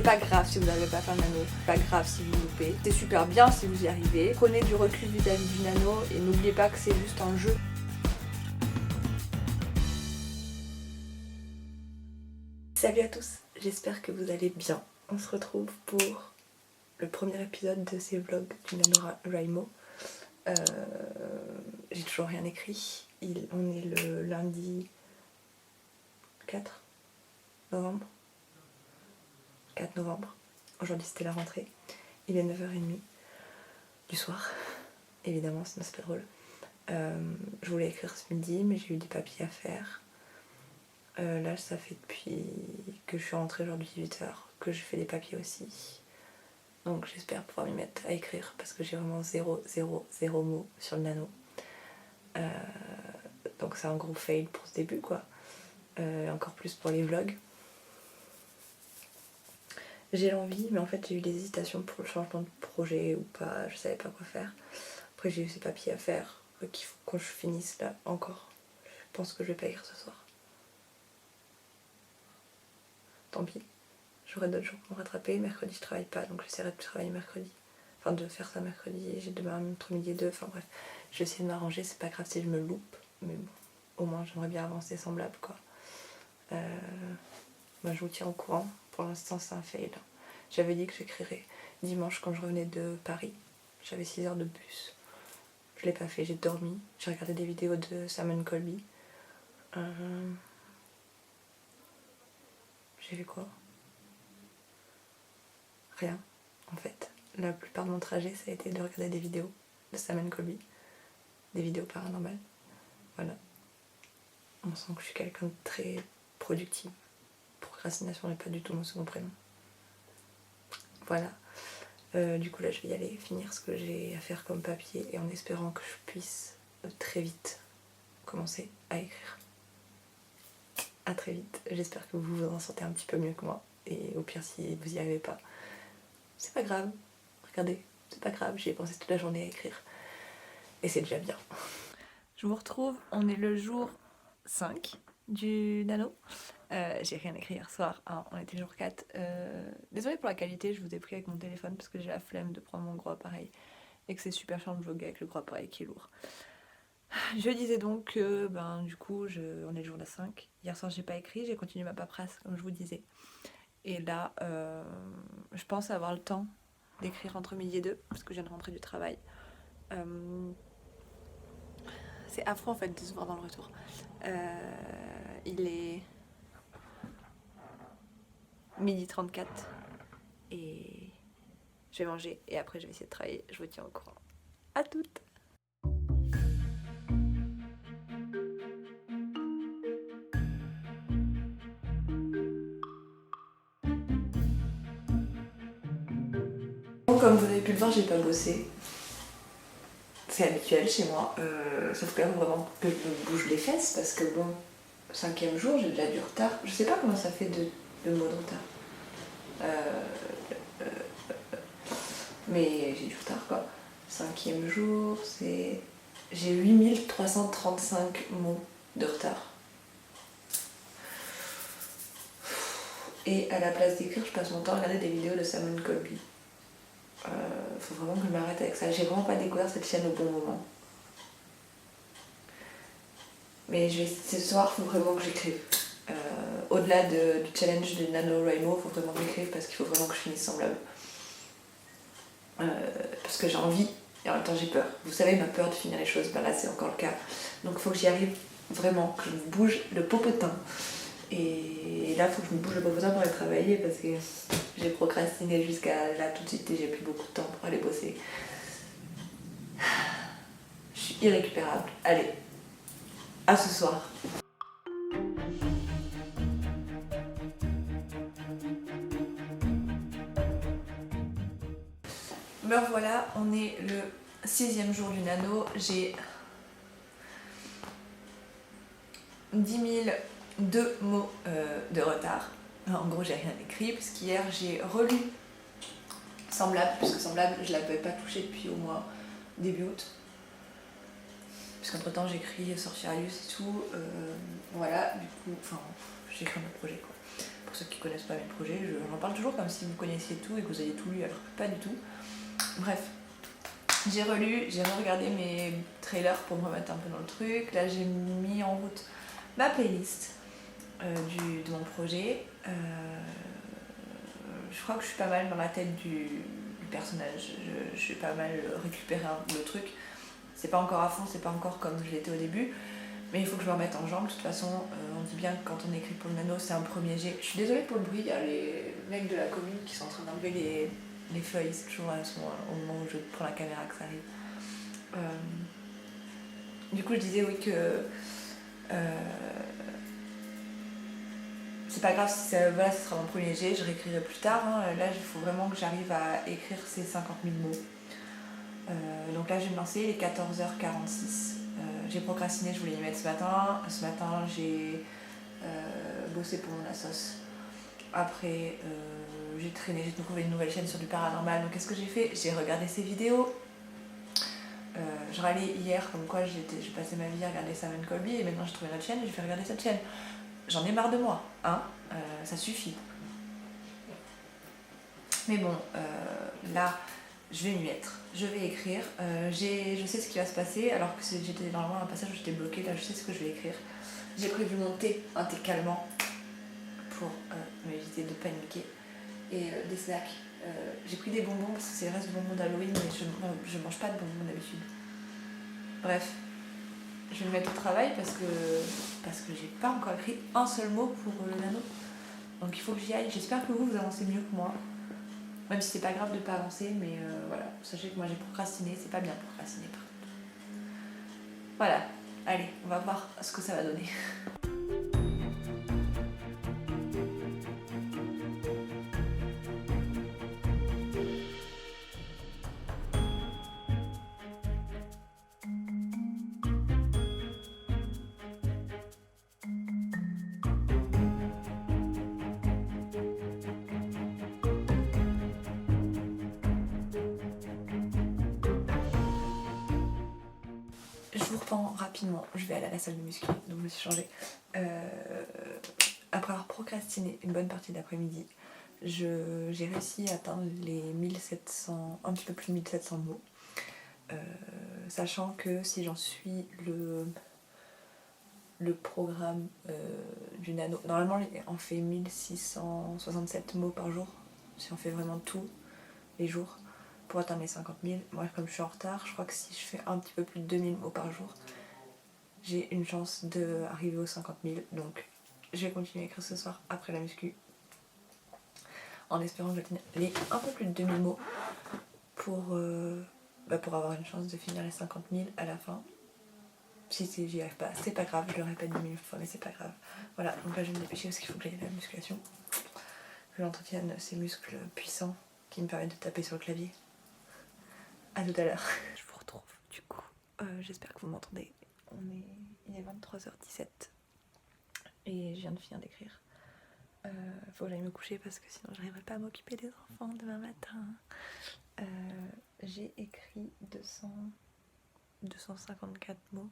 C'est pas grave si vous n'arrivez pas à faire le nano, c'est pas grave si vous loupez. C'est super bien si vous y arrivez. Prenez du recul vis-à-vis du nano et n'oubliez pas que c'est juste un jeu. Salut à tous, j'espère que vous allez bien. On se retrouve pour le premier épisode de ces vlogs du NaNoWriMo. J'ai toujours rien écrit. On est le lundi 4 novembre. 4 novembre. Aujourd'hui c'était la rentrée. Il est 9h30 du soir. Évidemment, sinon c'est pas drôle. Je voulais écrire ce midi, mais j'ai eu des papiers à faire. Là, ça fait depuis que je suis rentrée aujourd'hui 18h que je fais des papiers aussi. Donc j'espère pouvoir m'y mettre à écrire parce que j'ai vraiment zéro mots sur le nano. Donc c'est un gros fail pour ce début quoi. Encore plus pour les vlogs. J'ai l'envie, mais en fait j'ai eu des hésitations pour le changement de projet ou pas, je savais pas quoi faire. Après j'ai eu ces papiers à faire qu'il faut que je finisse là encore. Je pense que je vais pas écrire ce soir. Tant pis, j'aurai d'autres jours pour me rattraper. Mercredi je travaille pas, donc j'essaierai de travailler mercredi. Enfin de faire ça mercredi, j'ai demain entre midi et 2, enfin bref. Je vais essayer de m'arranger, c'est pas grave si je me loupe, mais bon, au moins j'aimerais bien avancer semblable quoi. Moi je vous tiens au courant, pour l'instant c'est un fail. J'avais dit que j'écrirais dimanche quand je revenais de Paris, j'avais 6 heures de bus. Je l'ai pas fait, j'ai dormi, j'ai regardé des vidéos de Simon Colby. J'ai vu quoi? Rien, en fait. La plupart de mon trajet, ça a été de regarder des vidéos de Simon Colby, des vidéos paranormales. Voilà. On sent que je suis quelqu'un de très productif. Procrastination n'est pas du tout mon second prénom. Voilà. Du coup là je vais y aller finir ce que j'ai à faire comme papier et en espérant que je puisse très vite commencer à écrire. À très vite. J'espère que vous vous en sentez un petit peu mieux que moi. Et au pire si vous y arrivez pas, c'est pas grave. Regardez, c'est pas grave, j'y ai pensé toute la journée à écrire. Et c'est déjà bien. Je vous retrouve, on est le jour 5 du nano. J'ai rien écrit hier soir, hein, on était jour 4. Désolée pour la qualité, je vous ai pris avec mon téléphone parce que j'ai la flemme de prendre mon gros appareil et que c'est super chiant de vlogger avec le gros appareil qui est lourd. Je disais donc que du coup on est le jour 5. Hier soir j'ai pas écrit, j'ai continué ma paperasse comme je vous disais. Et là je pense avoir le temps d'écrire entre midi et 2 parce que je viens de rentrer du travail. C'est affreux en fait de se voir dans le retour. Il est 12h34 et je vais manger et après je vais essayer de travailler. Je vous tiens au courant. À toutes! Comme vous avez pu le voir, j'ai pas bossé. C'est habituel chez moi. Sauf que là, vraiment que je me bouge les fesses parce que bon, 5e jour, j'ai déjà du retard. Je sais pas comment ça fait de mots de retard. Mais j'ai du retard quoi. 5e jour, c'est... J'ai 8335 mots de retard. Et à la place d'écrire, je passe mon temps à regarder des vidéos de Simon Colby. Faut vraiment que je m'arrête avec ça. J'ai vraiment pas découvert cette chaîne au bon moment. Mais ce soir, il faut vraiment que j'écrive. Au-delà du challenge du NaNoWriMo, il faut vraiment que j'écrive parce qu'il faut vraiment que je finisse semblable. Parce que j'ai envie et en même temps j'ai peur. Vous savez, ma peur de finir les choses, là c'est encore le cas. Donc il faut que j'y arrive vraiment, que je me bouge le popotin. Et là il faut que je me bouge le popotin pour aller travailler parce que j'ai procrastiné jusqu'à là tout de suite et j'ai plus beaucoup de temps pour aller bosser. Je suis irrécupérable. Allez, à ce soir. Me voilà, on est le 6e jour du nano, j'ai 10 002 mots de retard. En gros j'ai rien écrit puisqu'hier j'ai relu Semblable, puisque Semblable je l'avais pas touché depuis au mois début août. Puisqu'entre temps j'écris Sorciarius et tout, voilà, du coup, enfin j'ai écrit un autre projet quoi. Pour ceux qui connaissent pas mes projets, j'en parle toujours comme si vous connaissiez tout et que vous aviez tout lu, alors que pas du tout. Bref, j'ai relu, j'ai regardé mes trailers pour me remettre un peu dans le truc. Là j'ai mis en route ma playlist de mon projet. Je crois que je suis pas mal dans la tête du personnage, je suis pas mal récupéré le truc. C'est pas encore à fond, c'est pas encore comme je l'étais au début, mais il faut que je me remette en jambes. De toute façon, on dit bien que quand on écrit pour le nano, c'est un premier jet. Je suis désolée pour le bruit, il y a les mecs de la commune qui sont en train d'enlever les feuilles, c'est toujours au moment où je prends la caméra que ça arrive. Du coup, je disais oui que c'est pas grave si voilà, ce sera mon premier jet, je réécrirai plus tard. Hein. Là, il faut vraiment que j'arrive à écrire ces 50 000 mots. Donc là, je vais me lancer, il est 14h46. J'ai procrastiné, je voulais y mettre ce matin. Ce matin, j'ai bossé pour mon assos. Après, j'ai traîné, j'ai trouvé une nouvelle chaîne sur du paranormal. Donc qu'est-ce que j'ai fait? J'ai regardé ces vidéos. Je râlais hier comme quoi j'ai passé ma vie à regarder Sam & Colby et maintenant j'ai trouvé une autre chaîne et j'ai fait regarder cette chaîne. J'en ai marre de moi, hein, ça suffit. Mais bon, là, je vais m'y mettre, je vais écrire. Je sais ce qui va se passer, alors que j'étais normalement un passage où j'étais bloquée, là je sais ce que je vais écrire. J'ai prévu mon thé, un thé calmant, pour m'éviter de paniquer. Et des snacks. J'ai pris des bonbons parce que c'est le reste de bonbons d'Halloween, mais je mange pas de bonbons d'habitude. Bref. Je vais me mettre au travail parce que j'ai pas encore écrit un seul mot pour le nano. Donc il faut que j'y aille. J'espère que vous avancez mieux que moi. Même si c'est pas grave de pas avancer, mais voilà. Sachez que moi j'ai procrastiné, c'est pas bien procrastiner par contre. Voilà, allez, on va voir ce que ça va donner. Je vous reprends rapidement, je vais aller à la salle de muscu, donc je me suis changée. Après avoir procrastiné une bonne partie d'après-midi, j'ai réussi à atteindre les 1700, un petit peu plus de 1700 mots. Sachant que si j'en suis le programme du nano, normalement on fait 1667 mots par jour, si on fait vraiment tous les jours. Pour atteindre les 50 000, moi comme je suis en retard, je crois que si je fais un petit peu plus de 2000 mots par jour, j'ai une chance d'arriver aux 50 000. Donc je vais continuer à écrire ce soir après la muscu, en espérant que je vais tenir un peu plus de 2000 mots pour avoir une chance de finir les 50 000 à la fin. Si j'y arrive pas, c'est pas grave, je le répète 10 000 fois, mais c'est pas grave. Voilà, donc là je vais me dépêcher parce qu'il faut que j'aille à la musculation. Que j'entretienne ces muscles puissants qui me permettent de taper sur le clavier. A tout à l'heure. Je vous retrouve du coup. J'espère que vous m'entendez. Il est 23h17 et je viens de finir d'écrire. Faut que j'aille me coucher parce que sinon j'arriverai pas à m'occuper des enfants demain matin. J'ai écrit 254 mots.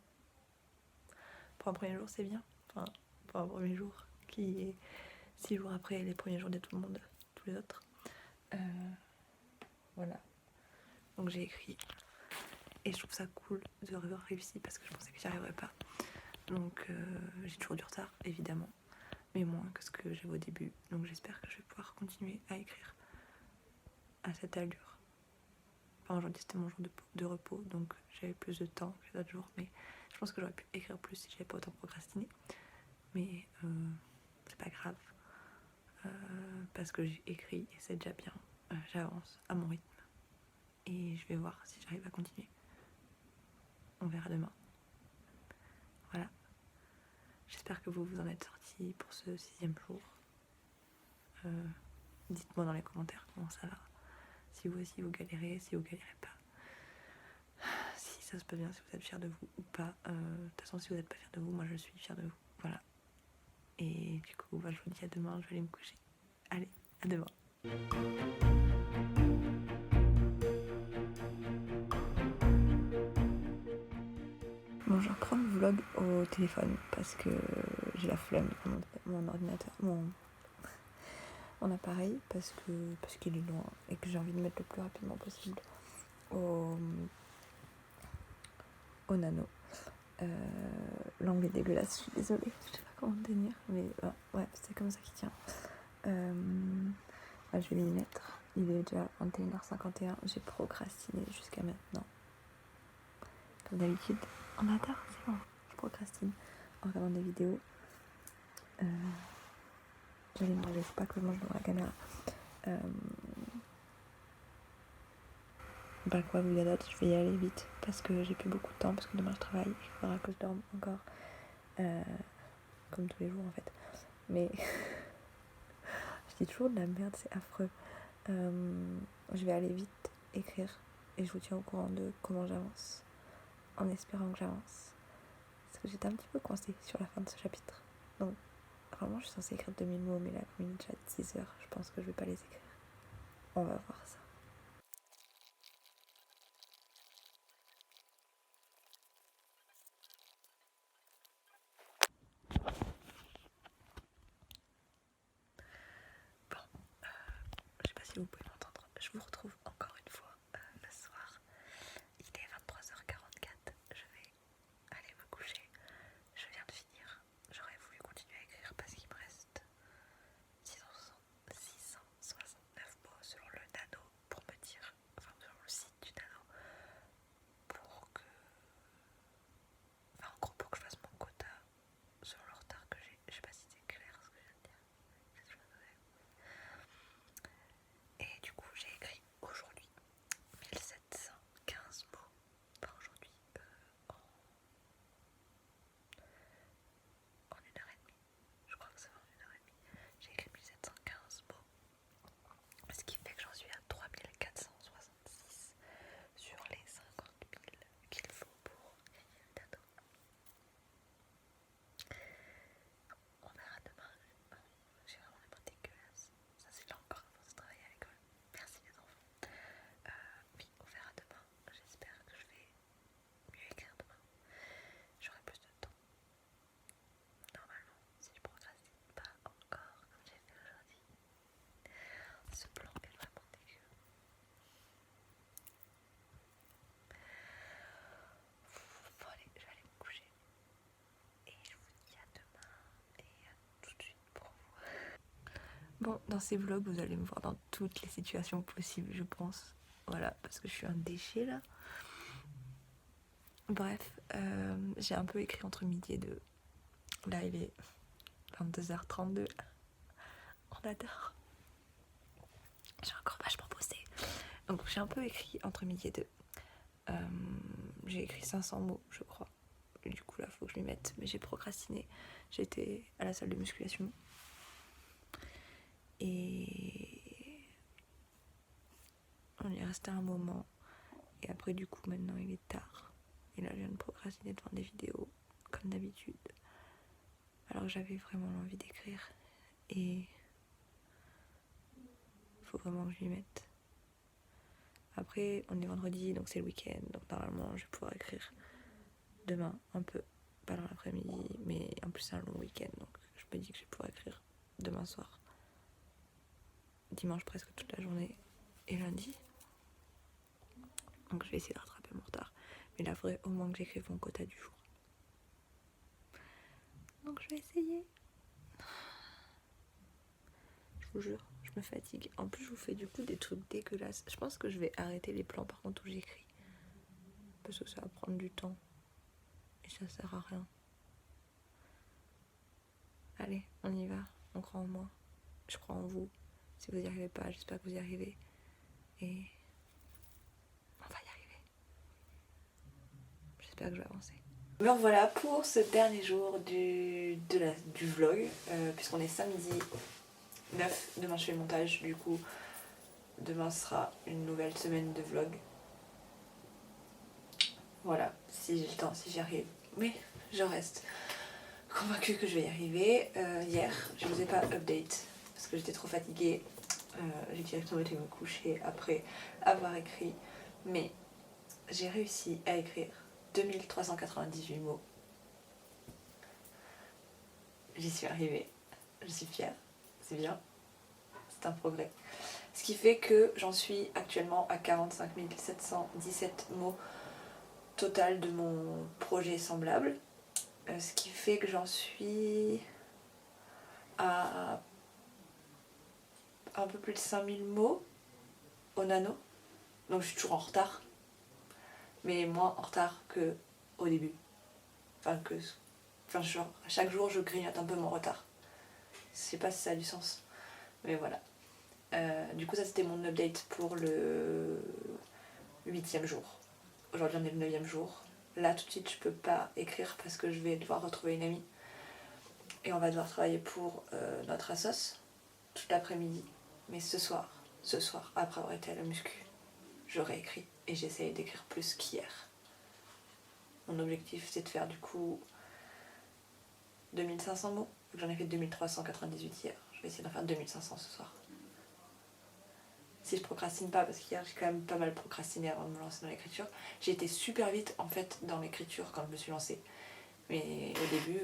Pour un premier jour, c'est bien. Enfin, pour un premier jour qui est 6 jours après les premiers jours de tout le monde, tous les autres. Voilà. Donc j'ai écrit et je trouve ça cool de avoir réussi parce que je pensais que j'y arriverais pas. Donc j'ai toujours du retard évidemment, mais moins que ce que j'avais au début. Donc j'espère que je vais pouvoir continuer à écrire à cette allure. Enfin aujourd'hui c'était mon jour de repos, donc j'avais plus de temps que les autres jours, mais je pense que j'aurais pu écrire plus si j'avais pas autant procrastiné. Mais c'est pas grave parce que j'ai écrit et c'est déjà bien. J'avance à mon rythme. Et je vais voir si j'arrive à continuer. On verra demain. Voilà. J'espère que vous vous en êtes sortis pour ce 6e jour. Dites-moi dans les commentaires comment ça va. Si vous aussi vous galérez, si vous galérez pas. Si ça se passe bien, si vous êtes fiers de vous ou pas. De toute façon, si vous n'êtes pas fiers de vous, moi je suis fière de vous. Voilà. Et du coup, je vous dis à demain, je vais aller me coucher. Allez, à demain. Bon, je reprends le vlog au téléphone parce que j'ai la flemme de mon ordinateur, mon appareil parce qu'il est loin et que j'ai envie de mettre le plus rapidement possible au nano. L'angle est dégueulasse, je suis désolée, je sais pas comment tenir, mais ouais, c'est comme ça qu'il tient. Je vais m'y mettre. Il est déjà 21h51, j'ai procrastiné jusqu'à maintenant. Comme d'habitude, on adore, c'est bon, je procrastine en regardant des vidéos. J'allais manger, faut pas que je mange devant la caméra. Bah quoi, vous la date, je vais y aller vite parce que j'ai plus beaucoup de temps, parce que demain je travaille, il faudra que je dorme encore. Comme tous les jours en fait. Mais je dis toujours de la merde, c'est affreux. Je vais aller vite écrire et je vous tiens au courant de comment j'avance, en espérant que j'avance. Parce que j'étais un petit peu coincée sur la fin de ce chapitre. Donc vraiment je suis censée écrire 2000 mots, mais là comme il est déjà 6 heures, je pense que je vais pas les écrire. On va voir ça. Bon, je sais pas si vous pouvez m'entendre. Je vous retrouve encore une fois le soir. Il est 23h44. Je vais aller me coucher. Je viens de finir. J'aurais voulu continuer à écrire parce qu'il me reste 669 mots selon le nano pour me dire, enfin selon le site du nano, pour que, enfin en gros pour que je fasse mon quota selon le retard que j'ai. Je sais pas si c'est clair ce que je viens de dire. Et du coup j'ai écrit aujourd'hui 1715 mots, enfin aujourd'hui en 1h30. Je crois que c'est en 1h30. J'ai écrit 1715 mots. Ce qui fait que j'en suis à 3466 sur les 50 000 qu'il faut pour gagner le nano. On verra demain. J'ai vraiment des mots dégueulasses. Ça c'est là encore avant de travailler à l'école. Merci les enfants. Oui, on verra demain. J'espère que je vais mieux écrire demain. J'aurai plus de temps. Normalement, si je procrastine pas encore comme j'ai fait aujourd'hui. Ce plan est vraiment dégueu. Bon allez, je vais aller me coucher. Et je vous dis à demain et à tout de suite pour vous. Bon, dans ces vlogs, vous allez me voir dans toutes les situations possibles, je pense. Voilà, parce que je suis un déchet là. Bref, j'ai un peu écrit entre midi et 2. Là, il est 22h32. On adore. J'ai encore vachement bossé. Donc, j'ai un peu écrit entre midi et 2. J'ai écrit 500 mots, je crois. Et du coup, là, faut que je m'y mette. Mais j'ai procrastiné. J'étais à la salle de musculation. Et on y est resté un moment. Et après, du coup, maintenant, il est tard. Et là, je viens de procrastiner devant des vidéos, comme d'habitude. Alors que j'avais vraiment l'envie d'écrire. Et il faut vraiment que je m'y mette. Après, on est vendredi, donc c'est le week-end. Donc normalement, je vais pouvoir écrire demain un peu. Pas dans l'après-midi, mais en plus c'est un long week-end. Donc je me dis que je vais pouvoir écrire demain soir. Dimanche presque toute la journée. Et lundi. Donc je vais essayer de rattraper mon retard. Mais là, il faudrait au moins que j'écrive mon quota du jour. Donc je vais essayer. Je vous jure, je me fatigue. En plus, je vous fais du coup des trucs dégueulasses. Je pense que je vais arrêter les plans par contre où j'écris. Parce que ça va prendre du temps. Et ça sert à rien. Allez, on y va. On croit en moi. Je crois en vous. Si vous n'y arrivez pas, j'espère que vous y arrivez. Et on va y arriver. J'espère que je vais avancer. Me voilà pour ce dernier jour du vlog. Puisqu'on est samedi 9. Demain je fais le montage. Du coup, demain sera une nouvelle semaine de vlog. Voilà, si j'ai le temps, si j'y arrive. Mais je reste convaincue que je vais y arriver. Hier, je ne vous ai pas update parce que j'étais trop fatiguée. J'ai directement été me coucher après avoir écrit. Mais j'ai réussi à écrire 2398 mots. J'y suis arrivée. Je suis fière. C'est bien. c'est un progrès. Ce qui fait que j'en suis actuellement à 45 717 mots total de mon projet semblable. Ce qui fait que j'en suis à un peu plus de 5000 mots au nano. Donc je suis toujours en retard. Mais moins en retard qu'au début. Genre, chaque jour je grignote un peu mon retard. Je sais pas si ça a du sens. Mais voilà. Du coup ça c'était mon update pour le 8e jour. Aujourd'hui on est le 9e jour. Là tout de suite je peux pas écrire parce que je vais devoir retrouver une amie. Et on va devoir travailler pour notre assos toute l'après-midi. Mais ce soir, après avoir été à la muscu, j'aurai écrit et j'essaye d'écrire plus qu'hier. Mon objectif c'est de faire du coup 2500 mots. J'en ai fait 2398 hier. Je vais essayer d'en faire 2500 ce soir. Si je procrastine pas, parce qu'hier j'ai quand même pas mal procrastiné avant de me lancer dans l'écriture. J'ai été super vite en fait dans l'écriture quand je me suis lancée. Mais au début,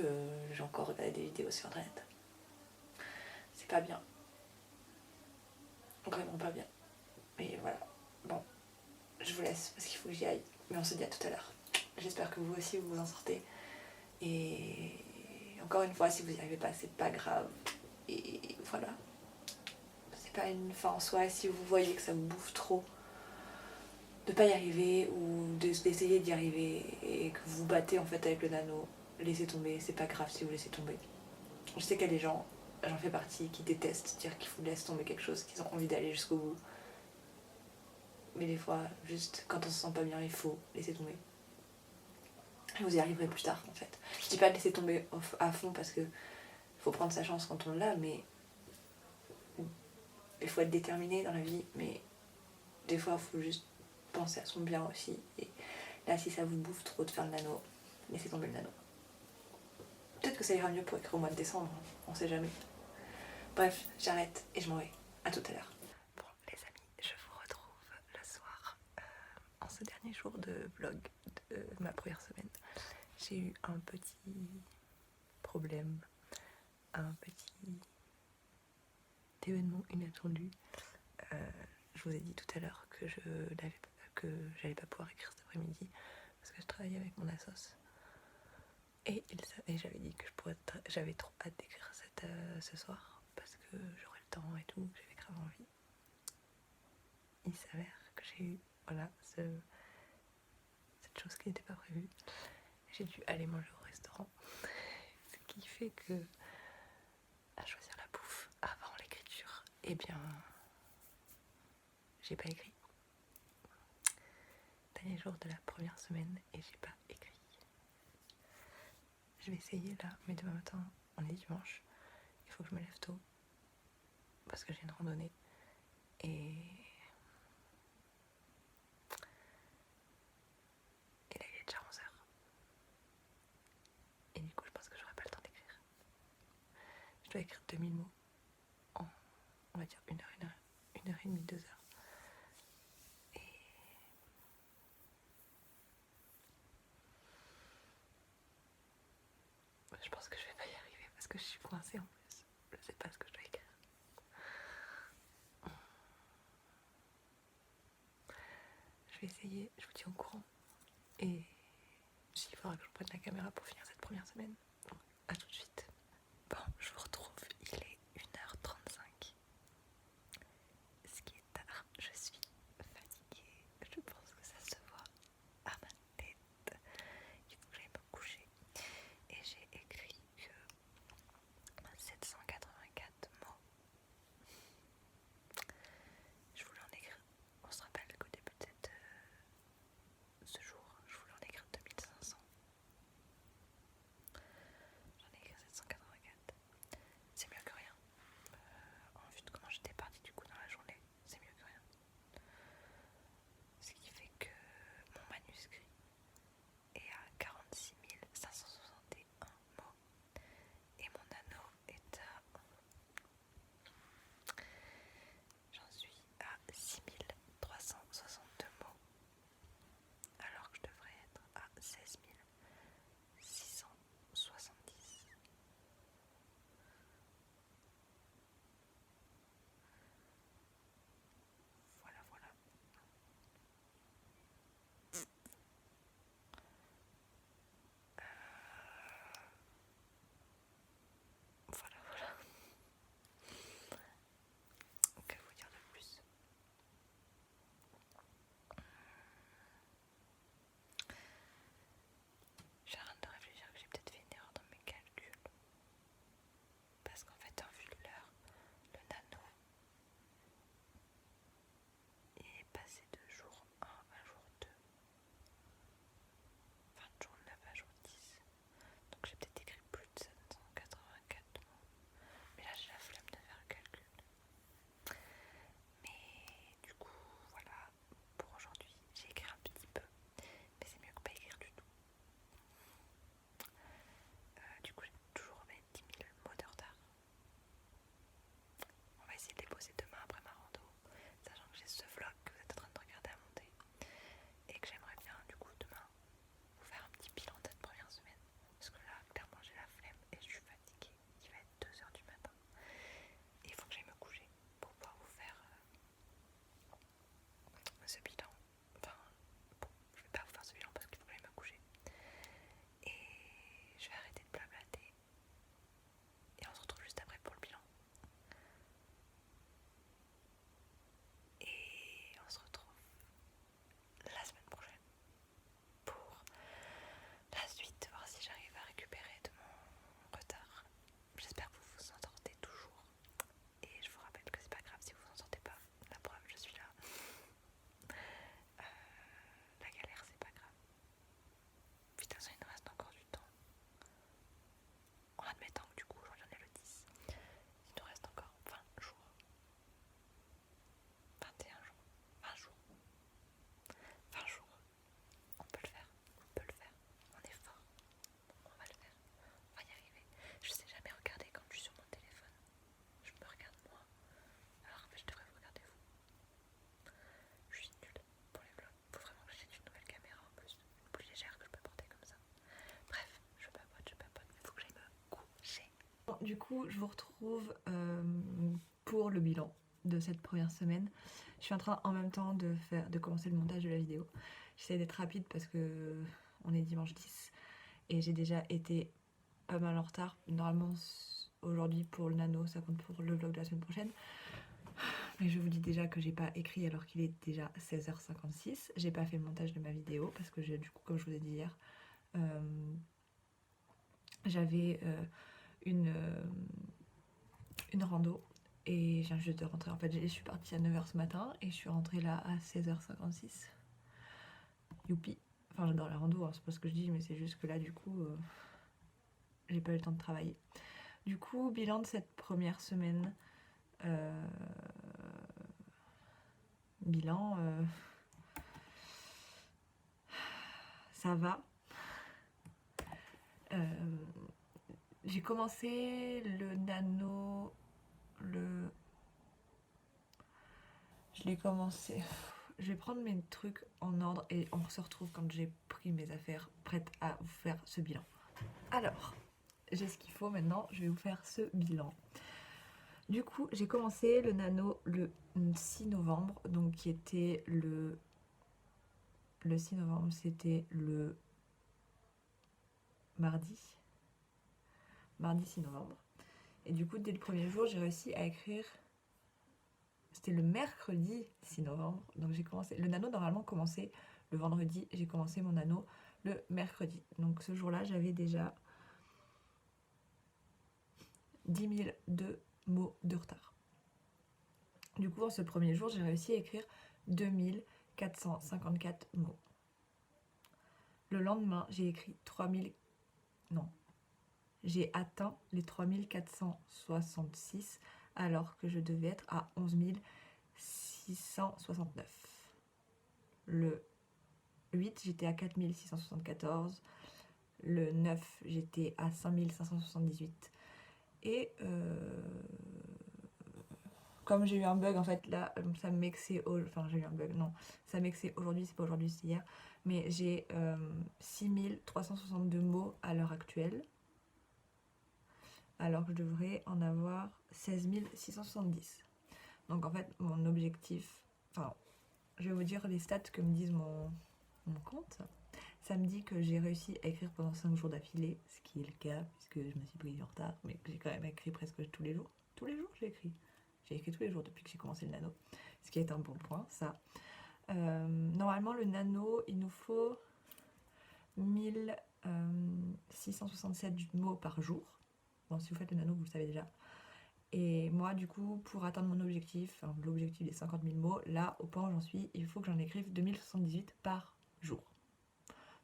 j'ai encore regardé des vidéos sur internet. C'est pas bien. Vraiment pas bien. Mais voilà. Bon, je vous laisse parce qu'il faut que j'y aille. Mais on se dit à tout à l'heure. J'espère que vous aussi vous en sortez. Et encore une fois, si vous n'y arrivez pas, c'est pas grave. Et voilà. C'est pas une fin en soi. Si vous voyez que ça vous bouffe trop de pas y arriver ou d'essayer d'y arriver et que vous vous battez en fait avec le nano, laissez tomber. C'est pas grave si vous laissez tomber. Je sais qu'il y a des gens, j'en fais partie, qui détestent dire qu'il faut laisser tomber quelque chose, qu'ils ont envie d'aller jusqu'au bout. Mais des fois, juste quand on se sent pas bien, il faut laisser tomber. Et vous y arriverez plus tard en fait. Je dis pas de laisser tomber à fond parce que faut prendre sa chance quand on l'a, mais il faut être déterminé dans la vie, mais des fois il faut juste penser à son bien aussi. Et là, si ça vous bouffe trop de faire le nano, laissez tomber le nano. Peut-être que ça ira mieux pour écrire au mois de décembre, on sait jamais. Bref, j'arrête et je m'en vais. À tout à l'heure. Bon les amis, je vous retrouve le soir en ce dernier jour de vlog de ma première semaine. J'ai eu un petit problème, un petit événement inattendu. Je vous ai dit tout à l'heure que j'allais pas pouvoir écrire cet après-midi parce que je travaillais avec mon assos. Et j'avais dit que j'avais trop hâte d'écrire ce soir parce que j'aurais le temps et tout, j'avais grave envie. Il s'avère que j'ai eu cette chose qui n'était pas prévue. J'ai dû aller manger au restaurant. Ce qui fait que à choisir la bouffe avant l'écriture, eh bien j'ai pas écrit. Dernier jour de la première semaine et j'ai pas écrit. Je vais essayer là, mais demain matin, on est dimanche, il faut que je me lève tôt parce que j'ai une randonnée et là il est déjà 11h et du coup je pense que j'aurai pas le temps d'écrire. Je dois écrire 2000 mots en, on va dire, 1h30, 2h. Je pense que je vais pas y arriver parce que je suis coincée en plus. Je sais pas ce que je dois écrire. Je vais essayer, je vous tiens au courant. Et il faudra que je prenne la caméra pour finir cette première semaine. Donc, à tout de suite. Bon, je vous retrouve, il est 1h35. Ce qui est tard, je suis fatiguée. Je pense que ça se voit à ma tête. Il faut que j'aille me coucher. Et j'ai écrit que 784 mots. Je voulais en écrire. On se rappelle qu'au début de ce jour, je voulais en écrire 2500. J'en ai écrit du coup je vous retrouve pour le bilan de cette première semaine. Je suis en train en même temps de commencer le montage de la vidéo. J'essaie d'être rapide parce que on est dimanche 10 et j'ai déjà été pas mal en retard. Normalement aujourd'hui pour le nano ça compte pour le vlog de la semaine prochaine. Mais je vous dis déjà que j'ai pas écrit alors qu'il est déjà 16h56. J'ai pas fait le montage de ma vidéo parce que du coup comme je vous ai dit hier, j'avais une rando et je viens juste de rentrer. En fait je suis partie à 9h ce matin et je suis rentrée là à 16h56. Youpi. Enfin j'adore la rando, hein, c'est pas ce que je dis, mais c'est juste que là du coup j'ai pas eu le temps de travailler. Du coup bilan de cette première semaine. Bilan, ça va. J'ai commencé le nano, je l'ai commencé. Je vais prendre mes trucs en ordre et on se retrouve quand j'ai pris mes affaires prêtes à vous faire ce bilan. Alors, j'ai ce qu'il faut maintenant, je vais vous faire ce bilan. Du coup, j'ai commencé le nano le 6 novembre, donc qui était le 6 novembre, c'était le mardi 6 novembre. Et du coup, dès le premier jour, j'ai réussi à écrire. C'était le mercredi 6 novembre. Donc j'ai commencé. Le nano normalement commençait le vendredi. J'ai commencé mon nano le mercredi. Donc ce jour-là, j'avais déjà 10 002 mots de retard. Du coup, en ce premier jour, j'ai réussi à écrire 2454 mots. Le lendemain, j'ai écrit 3000. Non. J'ai atteint les 3466 alors que je devais être à 11 669. Le 8, j'étais à 4674. Le 9, j'étais à 5578. Et comme j'ai eu un bug, en fait, là, ça m'excès. Enfin, j'ai eu un bug, non. Ça m'excès aujourd'hui, c'est pas aujourd'hui, c'est hier. Mais j'ai 6362 mots à l'heure actuelle. Alors que je devrais en avoir 16 670. Donc en fait, mon objectif... Enfin, je vais vous dire les stats que me disent mon compte. Ça me dit que j'ai réussi à écrire pendant 5 jours d'affilée, ce qui est le cas, puisque je me suis pris du retard, mais que j'ai quand même écrit presque tous les jours. Tous les jours, j'ai écrit. J'ai écrit tous les jours depuis que j'ai commencé le nano, ce qui est un bon point, ça. Normalement, le nano, il nous faut 1667 mots par jour. Bon, si vous faites le nano, vous le savez déjà. Et moi, du coup, pour atteindre mon objectif, enfin, l'objectif des 50 000 mots, là, au point où j'en suis, il faut que j'en écrive 2078 par jour.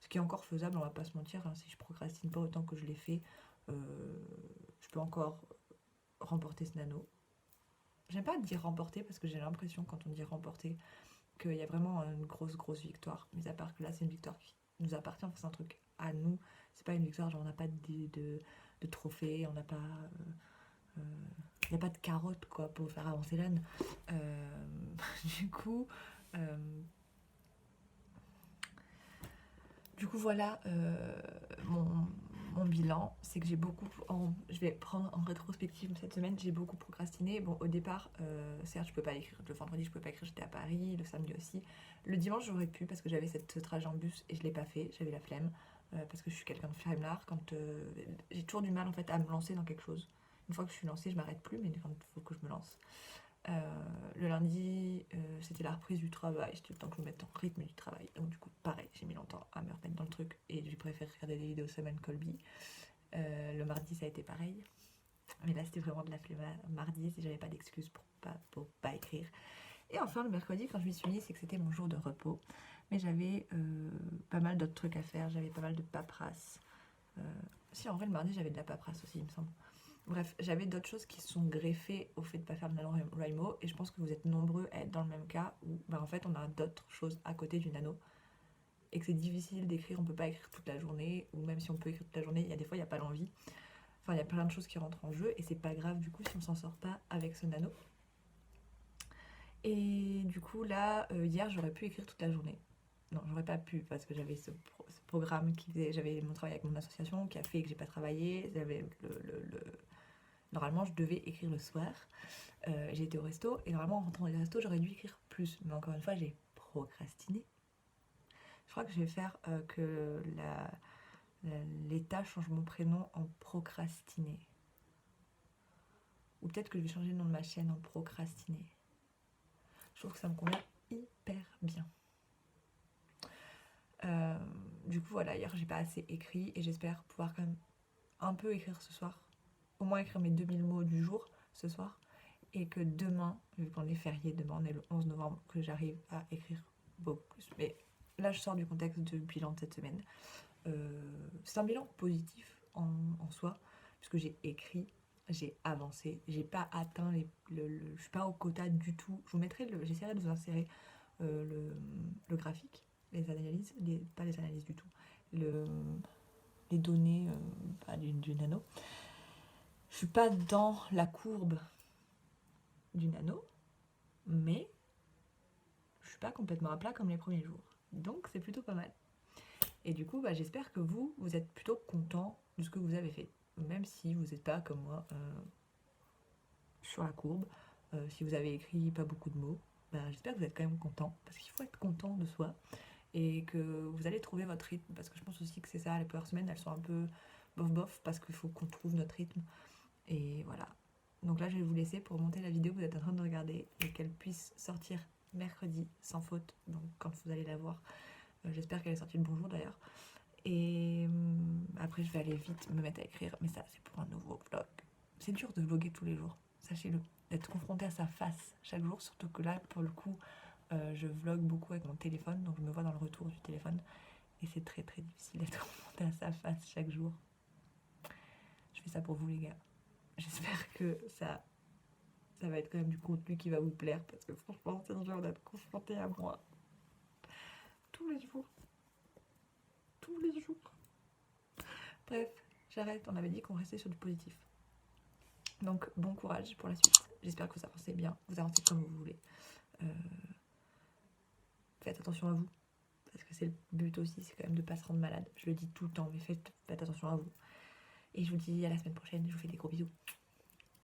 Ce qui est encore faisable, on va pas se mentir, hein, si je procrastine pas autant que je l'ai fait, je peux encore remporter ce nano. J'aime pas dire remporter parce que j'ai l'impression, quand on dit remporter, qu'il y a vraiment une grosse victoire. Mais à part que là, c'est une victoire qui nous appartient, enfin, c'est un truc à nous. C'est pas une victoire, genre on n'a pas de trophée, on n'a pas... il n'y a pas de carotte quoi pour faire avancer l'âne. Euh, du coup voilà mon bilan, c'est que j'ai beaucoup, je vais prendre en rétrospective cette semaine, j'ai beaucoup procrastiné. Bon au départ, certes je peux pas écrire, le vendredi je peux pas écrire, j'étais à Paris, le samedi aussi. Le dimanche j'aurais pu parce que j'avais ce trajet en bus et je l'ai pas fait, j'avais la flemme. Parce que je suis quelqu'un de flemmard, quand j'ai toujours du mal en fait à me lancer dans quelque chose. Une fois que je suis lancée, je m'arrête plus, mais quand il faut que je me lance. Le lundi, c'était la reprise du travail, c'était le temps que je me mette en rythme du travail. Donc du coup, pareil, j'ai mis longtemps à me remettre dans le truc et j'ai préféré regarder des vidéos semaine Colby. Le mardi, ça a été pareil. Mais là, c'était vraiment de la flemme mardi, si j'avais pas d'excuses pour pas écrire. Et enfin, le mercredi, quand je m'y suis mis, c'est que c'était mon jour de repos. Mais j'avais pas mal d'autres trucs à faire, j'avais pas mal de paperasse. Si, en vrai, le mardi, j'avais de la paperasse aussi, il me semble. Bref, j'avais d'autres choses qui se sont greffées au fait de ne pas faire de NaNoWriMo et je pense que vous êtes nombreux à être dans le même cas où en fait on a d'autres choses à côté du nano et que c'est difficile d'écrire, on peut pas écrire toute la journée ou même si on peut écrire toute la journée, il y a des fois il n'y a pas l'envie. Enfin, il y a plein de choses qui rentrent en jeu et c'est pas grave du coup si on s'en sort pas avec ce nano. Et du coup là, hier j'aurais pu écrire toute la journée. Non, j'aurais pas pu parce que j'avais ce programme qui faisait, j'avais mon travail avec mon association qui a fait que j'ai pas travaillé, j'avais Normalement, je devais écrire le soir. J'ai été au resto et normalement, en rentrant du resto, j'aurais dû écrire plus. Mais encore une fois, j'ai procrastiné. Je crois que je vais faire que l'État change mon prénom en procrastiné. Ou peut-être que je vais changer le nom de ma chaîne en procrastiné. Je trouve que ça me convient hyper bien. Du coup, voilà, hier j'ai pas assez écrit et j'espère pouvoir quand même un peu écrire ce soir. Au moins écrire mes 2000 mots du jour ce soir. Et que demain, vu qu'on est férié, demain on est le 11 novembre, que j'arrive à écrire beaucoup plus. Mais là, je sors du contexte du bilan de cette semaine. C'est un bilan positif en soi, puisque j'ai écrit, j'ai avancé, j'ai pas atteint je suis pas au quota du tout. Je vous mettrai j'essaierai de vous insérer le graphique, les analyses, pas les analyses du tout, les données du nano. Je suis pas dans la courbe du nano, mais je suis pas complètement à plat comme les premiers jours. Donc c'est plutôt pas mal. Et du coup, j'espère que vous êtes plutôt content de ce que vous avez fait. Même si vous n'êtes pas comme moi sur la courbe, si vous avez écrit pas beaucoup de mots, j'espère que vous êtes quand même content. Parce qu'il faut être content de soi. Et que vous allez trouver votre rythme. Parce que je pense aussi que c'est ça, les premières semaines, elles sont un peu bof-bof. Parce qu'il faut qu'on trouve notre rythme. Et voilà. Donc là, je vais vous laisser pour monter la vidéo que vous êtes en train de regarder. Et qu'elle puisse sortir mercredi sans faute. Donc quand vous allez la voir, j'espère qu'elle est sortie le bonjour d'ailleurs. Et après, je vais aller vite me mettre à écrire. Mais ça, c'est pour un nouveau vlog. C'est dur de vlogger tous les jours, sachez-le. D'être confronté à sa face chaque jour. Surtout que là, pour le coup, je vlog beaucoup avec mon téléphone. Donc je me vois dans le retour du téléphone. Et c'est très très difficile d'être confronté à sa face chaque jour. Je fais ça pour vous les gars. J'espère que ça va être quand même du contenu qui va vous plaire. Parce que franchement, c'est dur d'être confronté à moi. Tous les jours. Tous les jours. Bref, j'arrête. On avait dit qu'on restait sur du positif. Donc bon courage pour la suite. J'espère que vous avancez bien. Vous avancez comme vous voulez. Faites attention à vous. Parce que c'est le but aussi, c'est quand même de ne pas se rendre malade. Je le dis tout le temps, mais faites attention à vous. Et je vous dis à la semaine prochaine. Je vous fais des gros bisous.